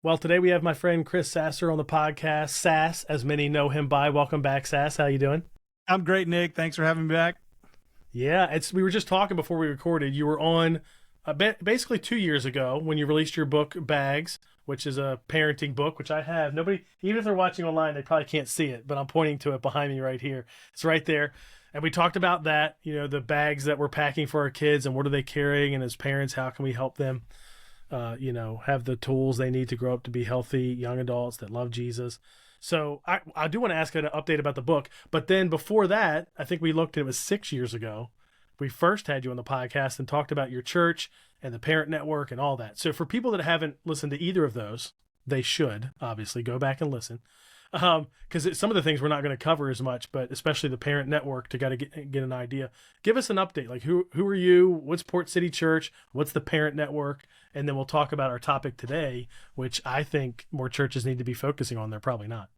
Well, today we have my friend Chris Sasser on the podcast. Sass, as many know him by. Welcome back, Sass. How you doing? I'm great, Nick. Thanks for having me back. Yeah, we were just talking before we recorded. You were on basically 2 years ago when you released your book Bags, which is a parenting book, which I have. Nobody, even if they're watching online, they probably can't see it, but I'm pointing to it behind me right here. It's right there. And we talked about that, the bags that we're packing for our kids and what are they carrying, and as parents, how can we help them have the tools they need to grow up to be healthy young adults that love Jesus. So I do want to ask an update about the book. But then before that, I think we looked, it was 6 years ago. We first had you on the podcast and talked about your church and the parent network and all that. So for people that haven't listened to either of those, they should obviously go back and listen. Because some of the things we're not going to cover as much, but especially the parent network to get an idea. Give us an update. Like who are you? What's Port City Church? What's the parent network? And then we'll talk about our topic today, which I think more churches need to be focusing on. They're probably not.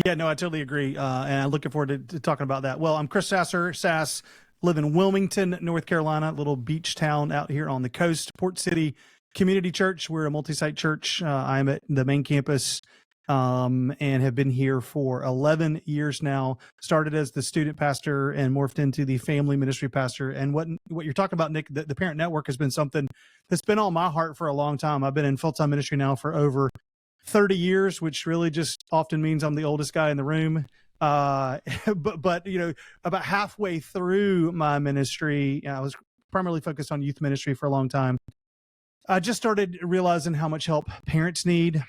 Yeah, no, I totally agree. And I'm looking forward to talking about that. Well, I'm Chris Sasser, Sass, live in Wilmington, North Carolina, little beach town out here on the coast. Port City Community Church. We're a multi-site church. I'm at the main campus and have been here for 11 years now. Started as the student pastor and morphed into the family ministry pastor. And what you're talking about, Nick, the parent network has been something that's been on my heart for a long time. I've been in full-time ministry now for over 30 years, which really just often means I'm the oldest guy in the room. But about halfway through my ministry, I was primarily focused on youth ministry for a long time. I just started realizing how much help parents need.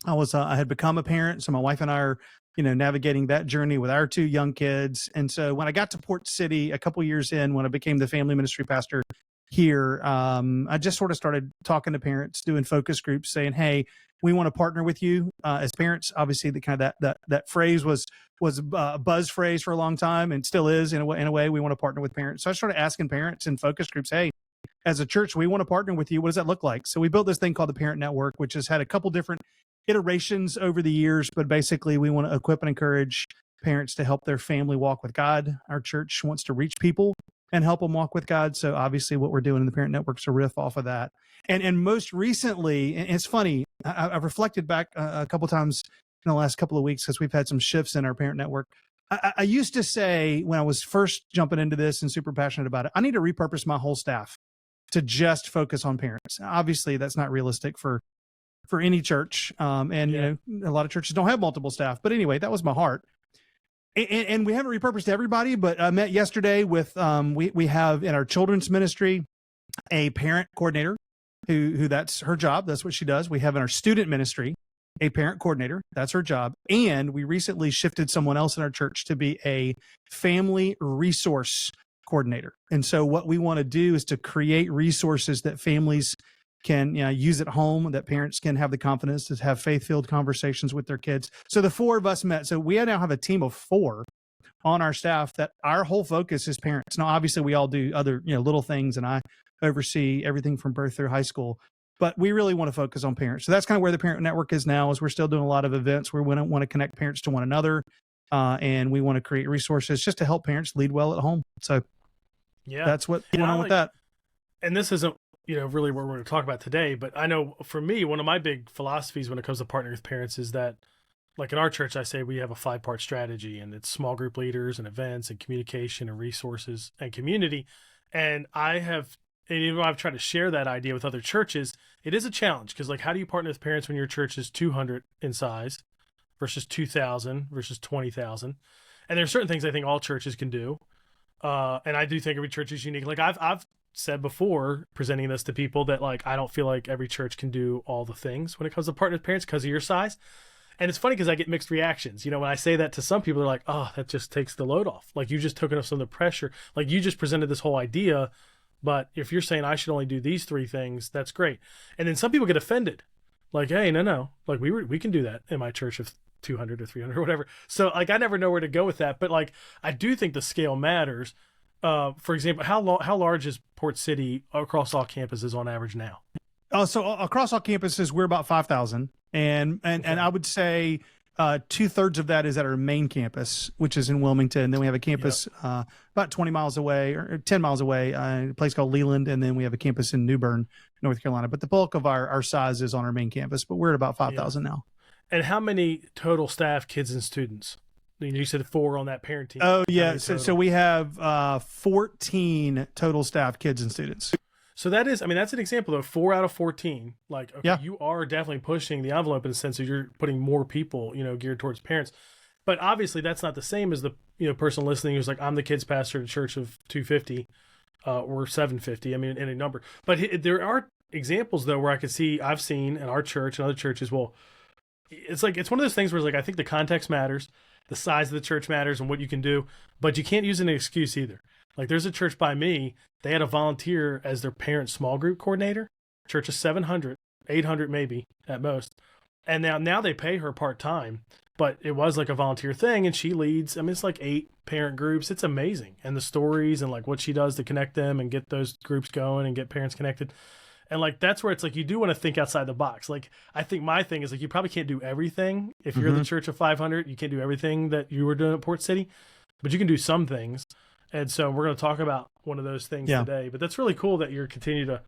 I had become a parent, so my wife and I are, navigating that journey with our two young kids. And so when I got to Port City a couple years in, when I became the family ministry pastor here, I just sort of started talking to parents, doing focus groups, saying, "Hey, we want to partner with you as parents." Obviously, the kind of that phrase was a buzz phrase for a long time, and still is in a way. We want to partner with parents. So I started asking parents in focus groups, "Hey, as a church, we want to partner with you. What does that look like?" So we built this thing called the Parent Network, which has had a couple different iterations over the years, but basically we want to equip and encourage parents to help their family walk with God. Our church wants to reach people and help them walk with God. So obviously what we're doing in the Parent Network is a riff off of that. And most recently, and it's funny, I've reflected back a couple times in the last couple of weeks because we've had some shifts in our Parent Network. I used to say when I was first jumping into this and super passionate about it, I need to repurpose my whole staff to just focus on parents. Obviously, that's not realistic for any church. A lot of churches don't have multiple staff. But anyway, that was my heart. And we haven't repurposed everybody, but I met yesterday with, we have in our children's ministry, a parent coordinator who that's her job. That's what she does. We have in our student ministry, a parent coordinator. That's her job. And we recently shifted someone else in our church to be a family resource coordinator. And so what we want to do is to create resources that families can use at home, that parents can have the confidence to have faith-filled conversations with their kids. So the four of us met. So we now have a team of 4 on our staff that our whole focus is parents. Now, obviously, we all do other little things, and I oversee everything from birth through high school. But we really want to focus on parents. So that's kind of where the Parent Network is now. Is we're still doing a lot of events. We want to connect parents to one another, and we want to create resources just to help parents lead well at home. So yeah, that's what's going on with that. And this isn't really what we're going to talk about today, but I know for me, one of my big philosophies when it comes to partnering with parents is that, like in our church, I say we have a 5-part strategy, and it's small group leaders and events and communication and resources and community. And even though I've tried to share that idea with other churches, it is a challenge because, like, how do you partner with parents when your church is 200 in size versus 2,000 versus 20,000? And there are certain things I think all churches can do. And I do think every church is unique. Like I've said before, presenting this to people, that like I don't feel like every church can do all the things when it comes to partnering with parents because of your size. And it's funny because I get mixed reactions. When I say that to some people, they're like, "Oh, that just takes the load off. Like you just took off some of the pressure. Like you just presented this whole idea, but if you're saying I should only do these 3 things, that's great." And then some people get offended, like, "Hey, no, like we can do that in my church of 200 or 300 or whatever." So like I never know where to go with that, but like I do think the scale matters. For example, how large is Port City across all campuses on average now? So across all campuses, we're about 5,000, and I would say 2/3 of that is at our main campus, which is in Wilmington. Then we have a campus about 20 miles away or 10 miles away, a place called Leland, and then we have a campus in New Bern, North Carolina, but the bulk of our size is on our main campus, but we're at about 5,000 now. And how many total staff, kids and students? You said 4 on that parent team. Oh yeah. So we have 14 total staff, kids and students. So that's an example of 4 out of 14. Like, okay, Yeah. you are definitely pushing the envelope in the sense that you're putting more people, geared towards parents. But obviously that's not the same as the, person listening who's like, I'm the kids pastor at a church of 250 or 750. I mean, any number. But there are examples though, where I've seen in our church and other churches, well, it's one of those things where it's like, I think the context matters, the size of the church matters and what you can do, but you can't use an excuse either. Like there's a church by me, they had a volunteer as their parent small group coordinator, church of 700, 800 maybe at most. And now they pay her part-time, but it was like a volunteer thing. And she leads, it's like 8 parent groups. It's amazing. And the stories and like what she does to connect them and get those groups going and get parents connected. And like, that's where it's like, you do want to think outside the box. Like, I think my thing is like, you probably can't do everything. If you're the church of 500, you can't do everything that you were doing at Port City, but you can do some things. And so we're going to talk about one of those things today, but that's really cool that you're continuing to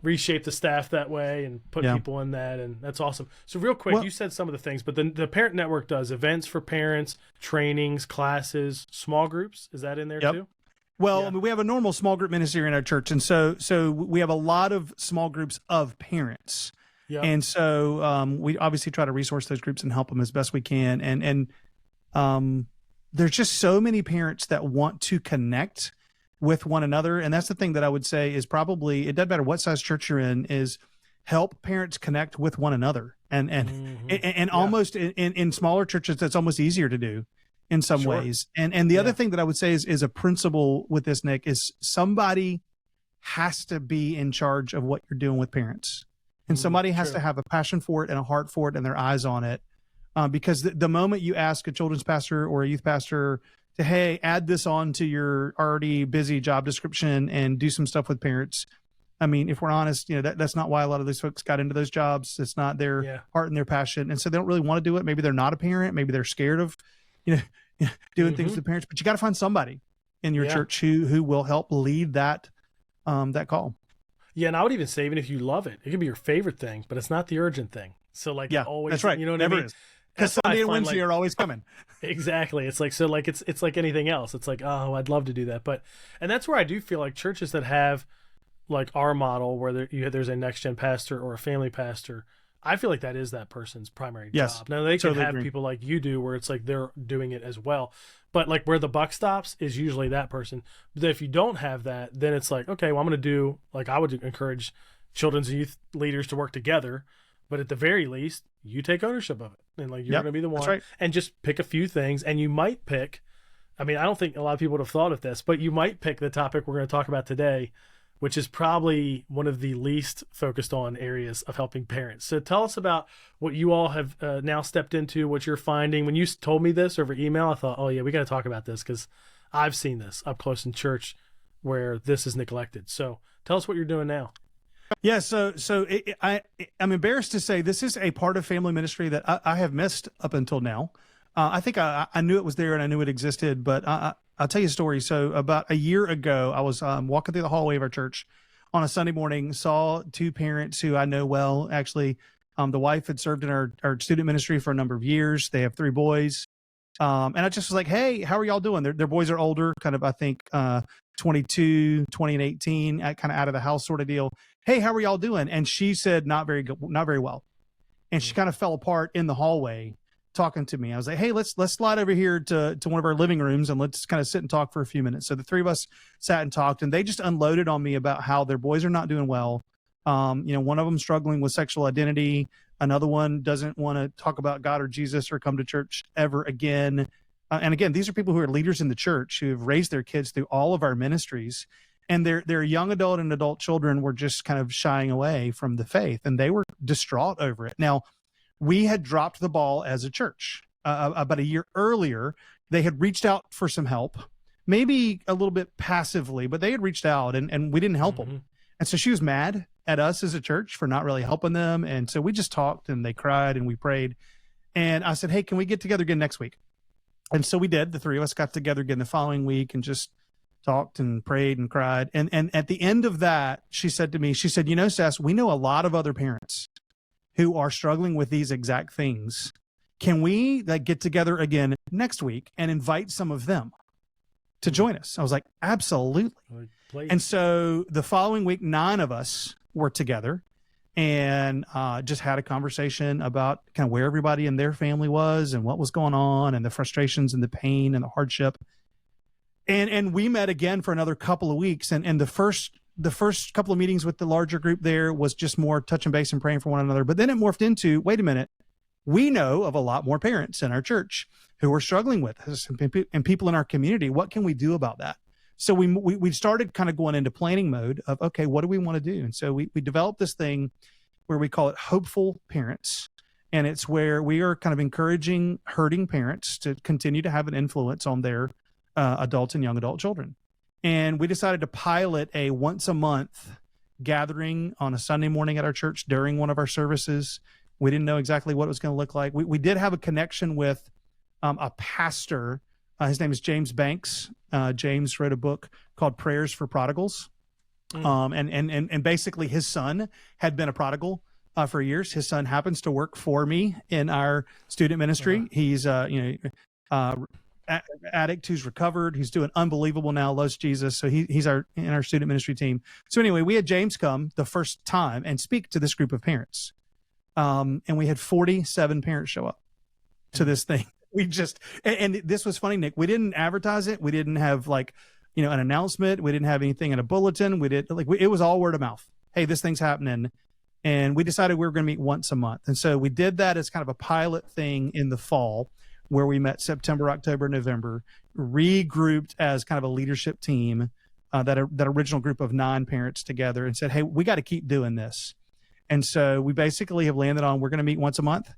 reshape the staff that way and put people in that. And that's awesome. So real quick, you said some of the things, but the Parent Network does events for parents, trainings, classes, small groups. Is that in there too? Well, we have a normal small group ministry in our church. And so we have a lot of small groups of parents. Yeah. And so we obviously try to resource those groups and help them as best we can. And there's just so many parents that want to connect with one another. And that's the thing that I would say is probably, it doesn't matter what size church you're in, is help parents connect with one another. And almost in smaller churches, that's almost easier to do in some ways. And the other thing that I would say is a principle with this, Nick, is somebody has to be in charge of what you're doing with parents. And somebody has to have a passion for it and a heart for it and their eyes on it. Because the moment you ask a children's pastor or a youth pastor to, hey, add this on to your already busy job description and do some stuff with parents, I mean, if we're honest, that's not why a lot of these folks got into those jobs. It's not their heart and their passion. And so they don't really want to do it. Maybe they're not a parent. Maybe they're scared of, doing things with parents, but you got to find somebody in your church who will help lead that call. Yeah. And I would even say, even if you love it, it can be your favorite thing, but it's not the urgent thing. So like, always, that's right. You know what Never I mean? Is. Because Sunday and Wednesday are always coming. Exactly. It's like, so like, it's like anything else. It's like, oh, I'd love to do that. And that's where I do feel like churches that have like our model where there's a next gen pastor or a family pastor, I feel like that is that person's primary job. Now they can have people like you do where it's like they're doing it as well. But like where the buck stops is usually that person. But if you don't have that, then it's like, okay, well, I'm going to do, like, I would encourage children's and youth leaders to work together. But at the very least, you take ownership of it. And like, you're going to be the one and just pick a few things. And you might pick, I mean, I don't think a lot of people would have thought of this, but you might pick the topic we're going to talk about today, which is probably one of the least focused on areas of helping parents. So tell us about what you all have now stepped into, what you're finding. When you told me this over email, I thought, oh yeah, we got to talk about this because I've seen this up close in church where this is neglected. So tell us what you're doing now. Yeah, so I'm embarrassed to say this is a part of family ministry that I have missed up until now. I think I knew it was there and I knew it existed, but I'll tell you a story. So about a year ago, I was walking through the hallway of our church on a Sunday morning, saw 2 parents who I know well. Actually, the wife had served in our student ministry for a number of years. They have 3 boys. And I just was like, hey, how are y'all doing? Their boys are older, kind of, I think, 22, 20, and 18, kind of out of the house sort of deal. Hey, how are y'all doing? And she said, not very good, not very well. And she kind of fell apart in the hallway talking to me. I was like, hey, let's slide over here to one of our living rooms and let's kind of sit and talk for a few minutes. So the 3 of us sat and talked, and they just unloaded on me about how their boys are not doing well. One of them struggling with sexual identity. Another one doesn't want to talk about God or Jesus or come to church ever again. And again, these are people who are leaders in the church who have raised their kids through all of our ministries. And their young adult and adult children were just kind of shying away from the faith, and they were distraught over it. Now, we had dropped the ball as a church. About a year earlier, they had reached out for some help, maybe a little bit passively, but they had reached out and we didn't help them. And so she was mad at us as a church for not really helping them. And so we just talked and they cried and we prayed. And I said, hey, can we get together again next week? And so we did. The 3 of us got together again the following week and just talked and prayed and cried. And at the end of that, she said to me, she said, Sess, we know a lot of other parents who are struggling with these exact things. Can we get together again next week and invite some of them to join us? I was like, absolutely. And so the following week, 9 of us were together and just had a conversation about kind of where everybody in their family was and what was going on and the frustrations and the pain and the hardship. And we met again for another couple of weeks. And the first couple of meetings with the larger group there was just more touching base and praying for one another. But then it morphed into, wait a minute, we know of a lot more parents in our church who are struggling with this and people in our community. What can we do about that? So we started kind of going into planning mode of, okay, what do we want to do? And so we developed this thing where we call it Hopeful Parents. And it's where we are kind of encouraging hurting parents to continue to have an influence on their adult and young adult children. And we decided to pilot a once a month gathering on a Sunday morning at our church during one of our services. We didn't know exactly what it was going to look like. We did have a connection with a pastor. His name is James Banks. James wrote a book called Prayers for Prodigals. And basically his son had been a prodigal for years. His son happens to work for me in our student ministry. He's addict who's recovered. He's doing unbelievable now, loves Jesus. So he's in our student ministry team. So anyway, we had James come the first time and speak to this group of parents. And we had 47 parents show up to this thing. We just, and this was funny, Nick, we didn't advertise it. We didn't have an announcement. We didn't have anything in a bulletin. It was all word of mouth. Hey, this thing's happening. And we decided we were going to meet once a month. And so we did that as kind of a pilot thing in the fall where we met September, October, November, regrouped as kind of a leadership team, that original group of 9 parents together and said, hey, we got to keep doing this. And so we basically have landed on, we're going to meet once a month.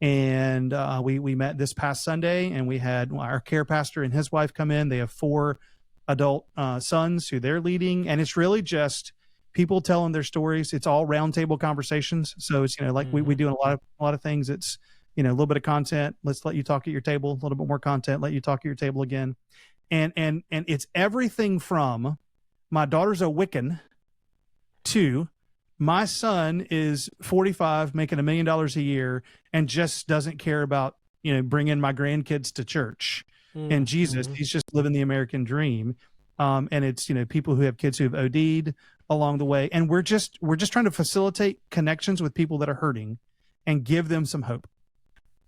And we met this past Sunday, and we had our care pastor and his wife come in. They have 4 adult sons who they're leading. And it's really just people telling their stories. It's all roundtable conversations. So it's, we do a lot of things. It's, a little bit of content. Let's let you talk at your table, a little bit more content, let you talk at your table again. And it's everything from my daughter's a Wiccan to my son is 45, making $1 million a year, and just doesn't care about, bringing my grandkids to church and Jesus. He's just living the American dream. And it's, people who have kids who have OD'd along the way. And we're just trying to facilitate connections with people that are hurting and give them some hope.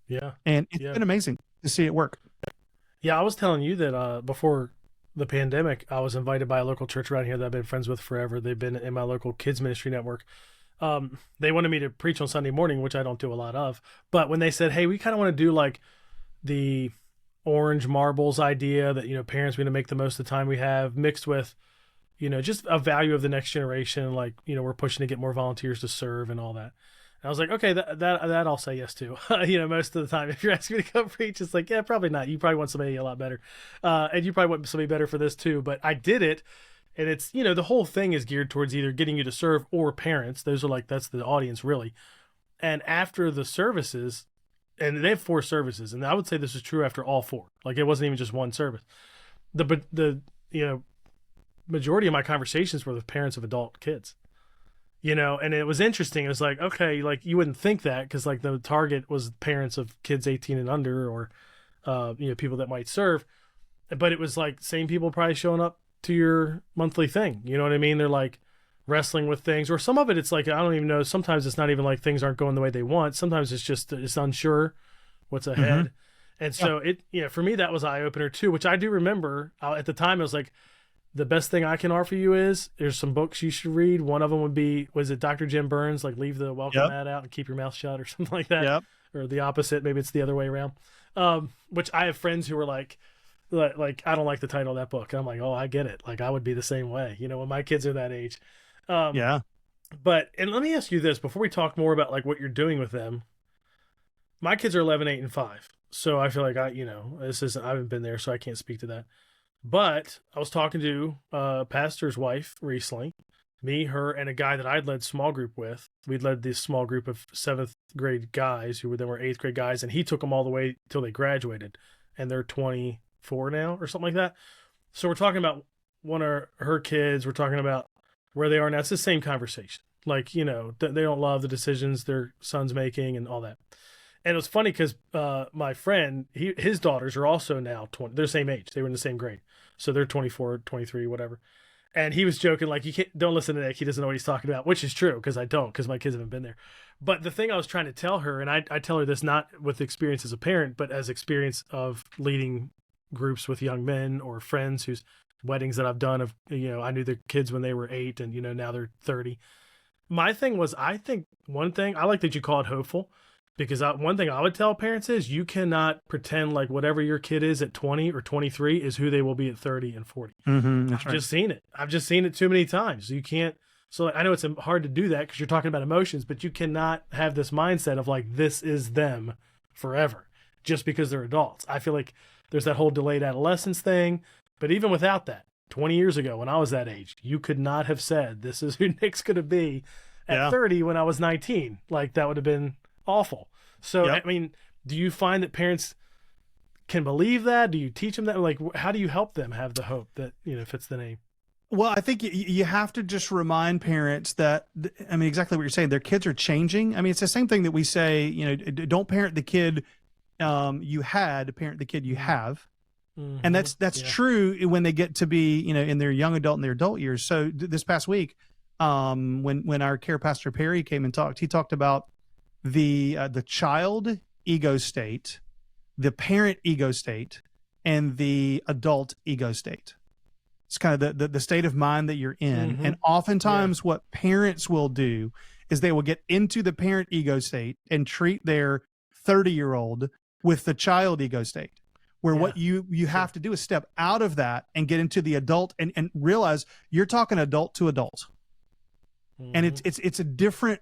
Yeah. And it's been amazing to see it work. Yeah. I was telling you that before the pandemic, I was invited by a local church around here that I've been friends with forever. They've been in my local kids ministry network. They wanted me to preach on Sunday morning, which I don't do a lot of. But when they said, hey, we kind of want to do like the orange marbles idea that, parents, we're going to make the most of the time we have mixed with, just a value of the next generation. Like, we're pushing to get more volunteers to serve and all that. And I was like, okay, that I'll say yes to. Most of the time, if you're asking me to come preach, it's like, yeah, probably not. You probably want somebody a lot better. And you probably want somebody better for this too. But I did it. And it's, the whole thing is geared towards either getting you to serve or parents. That's the audience really. And after the services, and they have 4 services, and I would say this is true after all 4. Like it wasn't even just one service. The majority of my conversations were with parents of adult kids. And it was interesting. It was like, okay, like you wouldn't think that because like the target was parents of kids 18 and under or, people that might serve. But it was like same people probably showing up to your monthly thing. You know what I mean? They're like wrestling with things, or some of it, it's like, I don't even know. Sometimes it's not even like things aren't going the way they want. Sometimes it's just, it's unsure what's ahead. And so for me, that was eye opener too, which I do remember at the time. I was like, the best thing I can offer you is there's some books you should read. One of them would be, was it Dr. Jim Burns? Like leave the welcome mat out and keep your mouth shut or something like that. Or the opposite. Maybe it's the other way around. Which I have friends who were like, I don't like the title of that book. And I'm like, oh, I get it. Like I would be the same way, when my kids are that age. But, and let me ask you this before we talk more about like what you're doing with them. My kids are 11, 8, and 5. So I feel like I haven't been there, so I can't speak to that. But I was talking to a pastor's wife recently, me, her, and a guy that I'd led small group with. We'd led this small group of 7th grade guys who then were 8th grade guys, and he took them all the way till they graduated, and they're 24 now or something like that. So we're talking about one of her kids were talking about where they are now. It's the same conversation. Like, they don't love the decisions their son's making and all that. And it was funny because my friend, his daughters are also now 20. They're the same age. They were in the same grade. So they're 24, 23, whatever. And he was joking, like, don't listen to Nick. He doesn't know what he's talking about, which is true because I don't, because my kids haven't been there. But the thing I was trying to tell her, and I tell her this not with experience as a parent, but as experience of leading groups with young men or friends whose weddings that I've done of, I knew the kids when they were 8 and, now they're 30. My thing was, I think one thing, I like that you call it hopeful, because one thing I would tell parents is you cannot pretend like whatever your kid is at 20 or 23 is who they will be at 30 and 40. I've just seen it. I've just seen it too many times. You can't. So I know it's hard to do that because you're talking about emotions, but you cannot have this mindset of like, this is them forever just because they're adults. I feel like there's that whole delayed adolescence thing. But even without that, 20 years ago when I was that age, you could not have said this is who Nick's going to be at 30 when I was 19. Like, that would have been awful. So, I mean, do you find that parents can believe that? Do you teach them that? Like, how do you help them have the hope that, fits the name? Well, I think you have to just remind parents that, I mean, exactly what you're saying. Their kids are changing. I mean, it's the same thing that we say, don't parent the kid you had, parent the kid you have. Mm-hmm. And that's true when they get to be, in their young adult and their adult years. So this past week, when our care pastor Perry came and talked, he talked about the child ego state, the parent ego state, and the adult ego state. It's kind of the state of mind that you're in. Mm-hmm. And oftentimes what parents will do is they will get into the parent ego state and treat their 30-year-old with the child ego state, where what you have to do is step out of that and get into the adult and realize you're talking adult to adult. Mm-hmm. And it's a different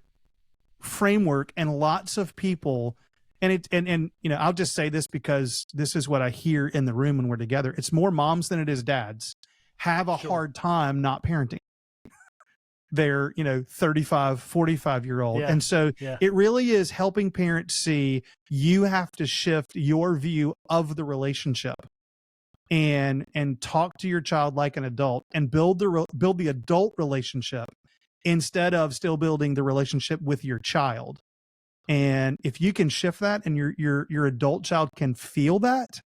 framework, and lots of people, and I'll just say this because this is what I hear in the room when we're together. It's more moms than it is dads have a hard time not parenting their 35, 45-year-old. And so it really is helping parents see you have to shift your view of the relationship and talk to your child like an adult and build the adult relationship instead of still building the relationship with your child. And if you can shift that and your adult child can feel that,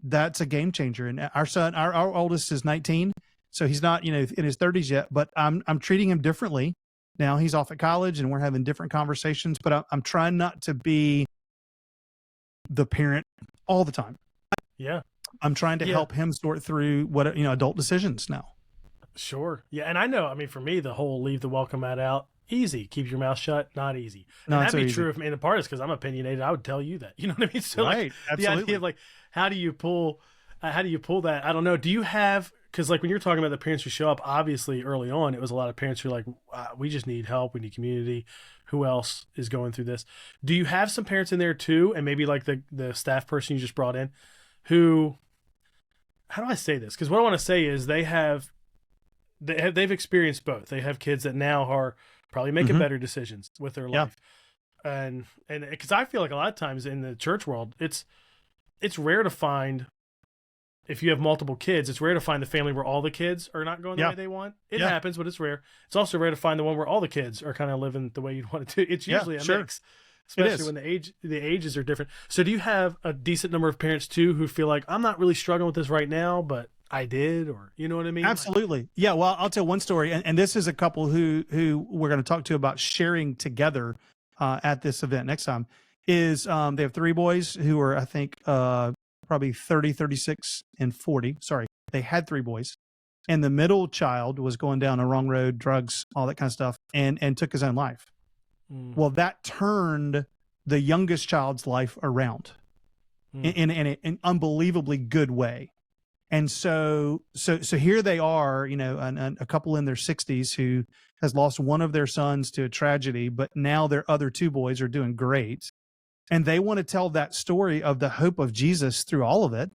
that's a game changer. And our oldest is 19, so he's not, in his 30s yet, but I'm treating him differently. Now he's off at college and we're having different conversations, but I'm trying not to be the parent all the time. Yeah. I'm trying to help him sort through what, adult decisions now. Sure. Yeah. And I know, I mean, for me, the whole leave the welcome mat out, easy. Keep your mouth shut, not easy. And that'd be true if me. And the part is because I'm opinionated, I would tell you that. You know what I mean? So right. The idea of like, how do you pull that? I don't know. Do you have, because like when you're talking about the parents who show up, obviously early on, it was a lot of parents who are like, we just need help. We need community. Who else is going through this? Do you have some parents in there too? And maybe like the staff person you just brought in who, how do I say this? Because what I want to say is they've experienced both. They have kids that now are probably making better decisions with their life. And because I feel like a lot of times in the church world, it's rare to find, if you have multiple kids, it's rare to find the family where all the kids are not going the way they want. It happens, but it's rare. It's also rare to find the one where all the kids are kind of living the way you'd want it to. It's usually a mix, especially when the ages are different. So do you have a decent number of parents too who feel like, I'm not really struggling with this right now, but I did, or you know what I mean? Absolutely. Yeah. Well, I'll tell one story, and this is a couple who we're going to talk to about sharing together at this event next time. Is they have 3 boys who are, I think, probably 30, 36, and 40. Sorry, they had 3 boys, and the middle child was going down a wrong road, drugs, all that kind of stuff, and took his own life. Well, that turned the youngest child's life around in an unbelievably good way. And so here they are, a couple in their 60s who has lost one of their sons to a tragedy, but now their other 2 boys are doing great. And they want to tell that story of the hope of Jesus through all of it.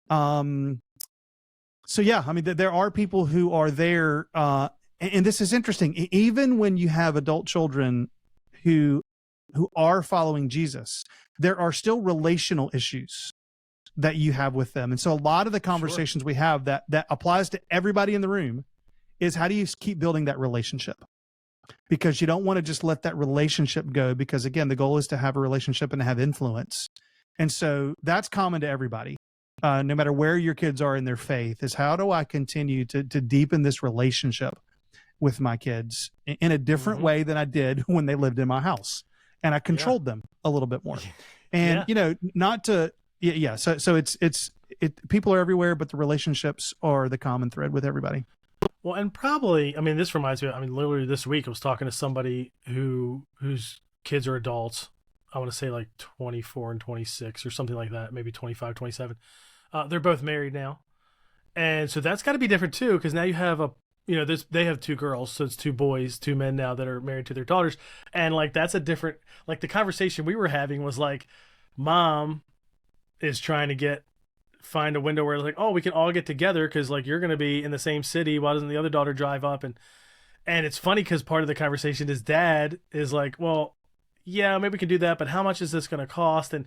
So yeah, I mean, there are people who are there, and this is interesting. Even when you have adult children who are following Jesus, there are still relational issues that you have with them. And so a lot of the conversations we have that applies to everybody in the room is, how do you keep building that relationship? Because you don't want to just let that relationship go, because again, the goal is to have a relationship and to have influence. And so that's common to everybody, no matter where your kids are in their faith, is how do I continue to deepen this relationship with my kids in a different way than I did when they lived in my house, and I controlled them a little bit more. And, not to, So people are everywhere, but the relationships are the common thread with everybody. Well, and probably, I mean, this reminds me, literally this week I was talking to somebody whose kids are adults. I want to say like 24 and 26 or something like that, maybe 25, 27. They're both married now. And so that's got to be different too, because now you have they have two girls, so it's two men now that are married to their daughters. And like, that's a different, like the conversation we were having was like, mom is trying to find a window where it's like, oh, we can all get together because like you're going to be in the same city. Why doesn't the other daughter drive up? And it's funny because part of the conversation is dad is like, well, yeah, maybe we can do that, but how much is this going to cost? And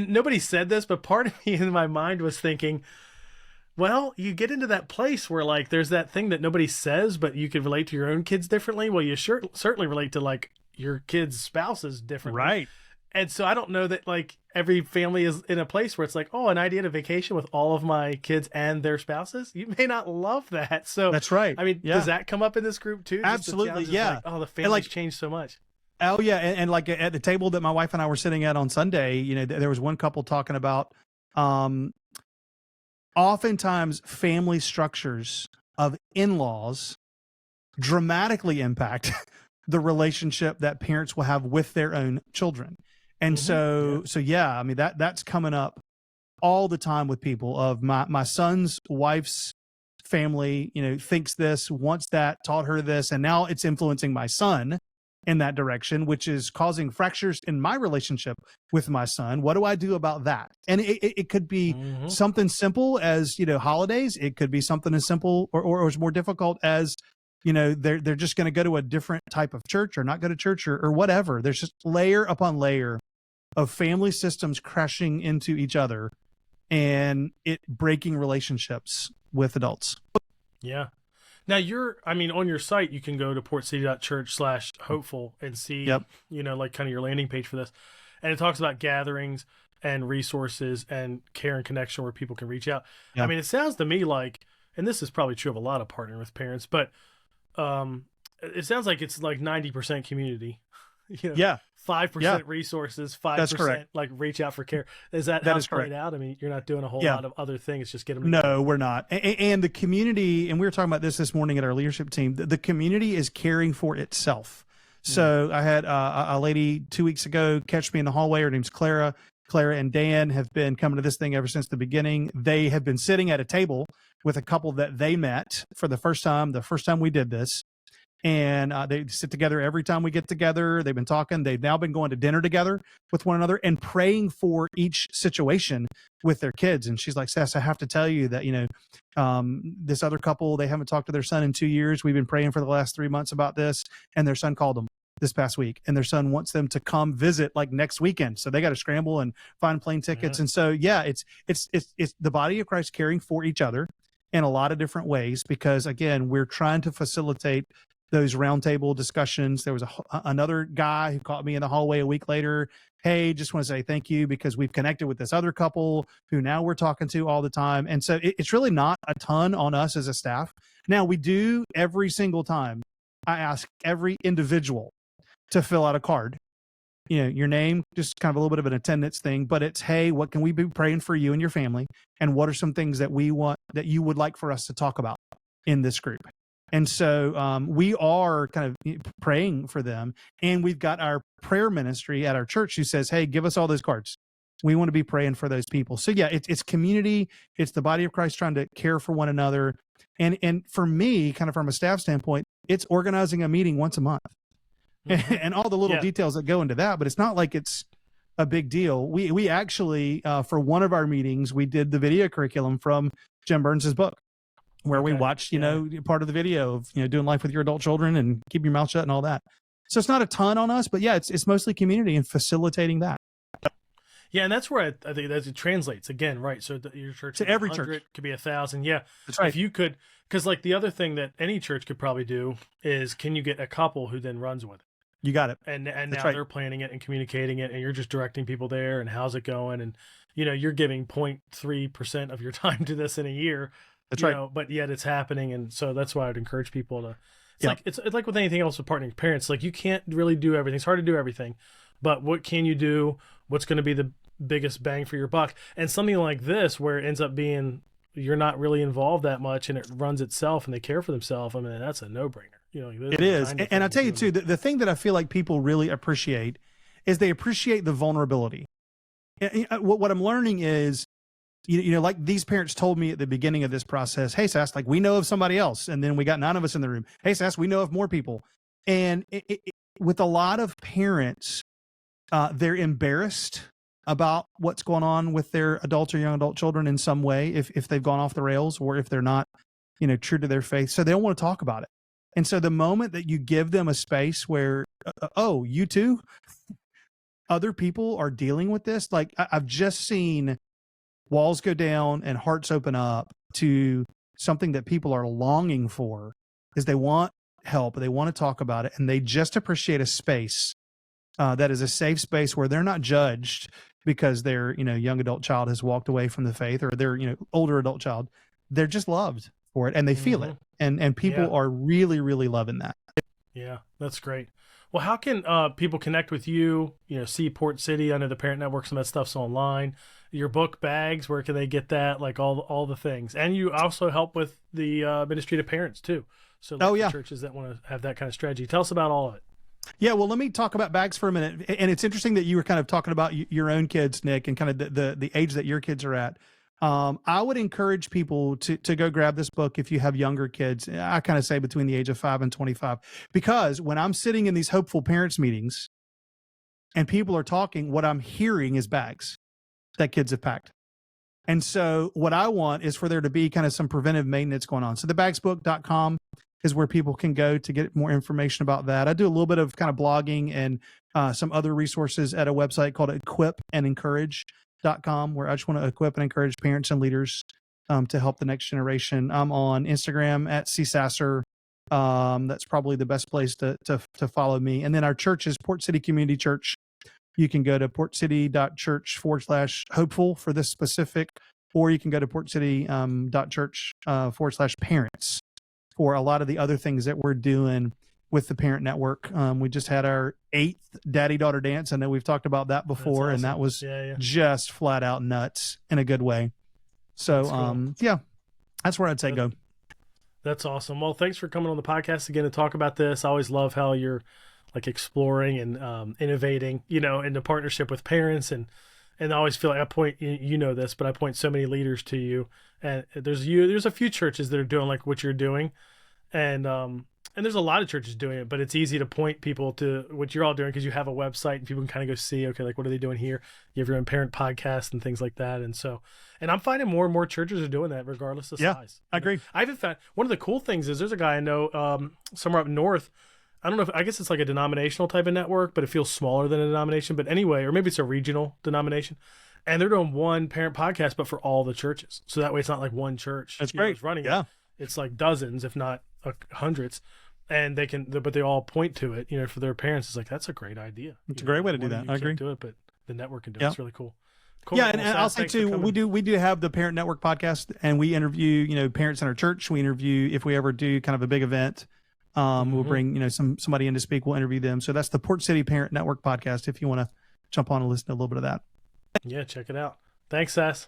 nobody said this, but part of me in my mind was thinking, well, you get into that place where like there's that thing that nobody says, but you could relate to your own kids differently. Well, you certainly relate to like your kids' spouses differently. Right. And so I don't know that like every family is in a place where it's like, oh, an idea to vacation with all of my kids and their spouses. You may not love that. So that's right. I mean, does that come up in this group too? Absolutely. Yeah. Like, oh, the family's changed so much. Oh yeah. And like at the table that my wife and I were sitting at on Sunday, there was one couple talking about, oftentimes family structures of in-laws dramatically impact the relationship that parents will have with their own children. And so I mean, that's coming up all the time with people. Of my son's wife's family, thinks this, wants that, taught her this, and now it's influencing my son in that direction, which is causing fractures in my relationship with my son. What do I do about that? And it could be something simple as, holidays. It could be something as simple or as more difficult as, they're just going to go to a different type of church or not go to church or whatever. There's just layer upon layer of family systems crashing into each other and it breaking relationships with adults. Yeah. Now on your site, you can go to portcity.church/hopeful and see, like kind of your landing page for this. And it talks about gatherings and resources and care and connection where people can reach out. Yeah. I mean, it sounds to me like, and this is probably true of a lot of partnering with parents, but it sounds like it's like 90% community. 5% resources, 5% like reach out for care. Is that how it's played out? I mean, you're not doing a whole lot of other things, just get them together. No, we're not. And the community, and we were talking about this morning at our leadership team, the community is caring for itself. So I had a lady 2 weeks ago catch me in the hallway. Her name's Clara. Clara and Dan have been coming to this thing ever since the beginning. They have been sitting at a table with a couple that they met for the first time we did this. And they sit together every time we get together. They've been talking. They've now been going to dinner together with one another and praying for each situation with their kids. And she's like, Sess, I have to tell you that, this other couple, they haven't talked to their son in 2 years. We've been praying for the last 3 months about this. And their son called them this past week. And their son wants them to come visit like next weekend. So they got to scramble and find plane tickets. And so, it's the body of Christ caring for each other in a lot of different ways, because again, we're trying to facilitate those roundtable discussions. There was another guy who caught me in the hallway a week later. Hey, just want to say thank you because we've connected with this other couple who now we're talking to all the time. And so it's really not a ton on us as a staff. Now we do every single time. I ask every individual to fill out a card. Your name, just kind of a little bit of an attendance thing, but it's, hey, what can we be praying for you and your family? And what are some things that we want that you would like for us to talk about in this group? And so we are kind of praying for them. And we've got our prayer ministry at our church who says, hey, give us all those cards. We want to be praying for those people. So it's community. It's the body of Christ trying to care for one another. And for me, kind of from a staff standpoint, it's organizing a meeting once a month and all the little details that go into that. But it's not like it's a big deal. We actually, for one of our meetings, we did the video curriculum from Jim Burns's book, where we watched, part of the video of, doing life with your adult children and keep your mouth shut and all that. So it's not a ton on us, but it's mostly community and facilitating that. Yeah, and that's where I think that it translates again, right? So your church To could be every 100, church. could be 1,000. Yeah, That's right. if you could, because like the other thing that any church could probably do is, can you get a couple who then runs with it? You got it. And That's now right. they're planning it and communicating it, and you're just directing people there, and how's it going? And you're giving 0.3% of your time to this in a year, That's right. but yet it's happening. And so that's why I'd encourage people to. Yeah. It's like with anything else with partnering with parents. Like, you can't really do everything. It's hard to do everything, but what can you do? What's going to be the biggest bang for your buck? And something like this, where it ends up being you're not really involved that much, and it runs itself, and they care for themselves. I mean, that's a no-brainer. It is. And I'll tell you too, the thing that I feel like people really appreciate is they appreciate the vulnerability. What I'm learning is, like these parents told me at the beginning of this process, hey, Sass, like, we know of somebody else. And then we got 9 of us in the room. Hey, Sass, we know of more people. And with a lot of parents, they're embarrassed about what's going on with their adult or young adult children in some way, if they've gone off the rails, or if they're not, true to their faith. So they don't want to talk about it. And so the moment that you give them a space where, oh, you too, other people are dealing with this. Like, I've just seen walls go down and hearts open up to something that people are longing for, is they want help, they want to talk about it, and they just appreciate a space that is a safe space where they're not judged because their young adult child has walked away from the faith, or their older adult child. They're just loved for it, and they feel it, and people are really, really loving that. Yeah, that's great. Well, how can people connect with you? See Port City. I know the Parent Network, some of that stuff's online. Your book, Bags, where can they get that? Like all the things. And you also help with the ministry to parents too. So churches that want to have that kind of strategy. Tell us about all of it. Yeah, well, let me talk about Bags for a minute. And it's interesting that you were kind of talking about your own kids, Nick, and kind of the age that your kids are at. I would encourage people to go grab this book if you have younger kids. I kind of say between the age of 5 and 25, because when I'm sitting in these hopeful parents meetings and people are talking, what I'm hearing is bags that kids have packed. And so what I want is for there to be kind of some preventive maintenance going on. So thebagsbook.com is where people can go to get more information about that. I do a little bit of kind of blogging and some other resources at a website called equipandencourage.com, where I just want to equip and encourage parents and leaders to help the next generation. I'm on Instagram at Chris Sasser. That's probably the best place to follow me. And then our church is Port City Community Church. You can go to portcity.church/hopeful for this specific, or you can go to portcity.church/parents for a lot of the other things that we're doing with the Parent Network. We just had our 8th daddy-daughter dance. I know we've talked about that before, and that was just flat out nuts in a good way. So, that's where I'd say go. That's awesome. Well, thanks for coming on the podcast again to talk about this. I always love how you're like exploring and innovating, into partnership with parents. And I always feel like I point, this, but I point so many leaders to you. And there's a few churches that are doing like what you're doing. And there's a lot of churches doing it, but it's easy to point people to what you're all doing because you have a website and people can kind of go see, okay, like what are they doing here? You have your own parent podcast and things like that. And I'm finding more and more churches are doing that regardless of size. I agree. I even found one of the cool things is there's a guy I know somewhere up north. I don't know I guess it's like a denominational type of network, but it feels smaller than a denomination. But anyway, or maybe it's a regional denomination. And they're doing one parent podcast, but for all the churches. So that way it's not like one church. That's great. Is running it. It's like dozens, if not hundreds. And but they all point to it, for their parents. It's like, that's a great idea. It's a great way to do that. I agree. Do it, but the network can do it. It's really cool. Yeah, and I'll say too, we do have the Parent Network podcast, and we interview, parents in our church. We interview, if we ever do kind of a big event, we'll bring, somebody in to speak. We'll interview them. So that's the Port City Parent Network podcast. If you want to jump on and listen to a little bit of that. Yeah, check it out. Thanks, Sass.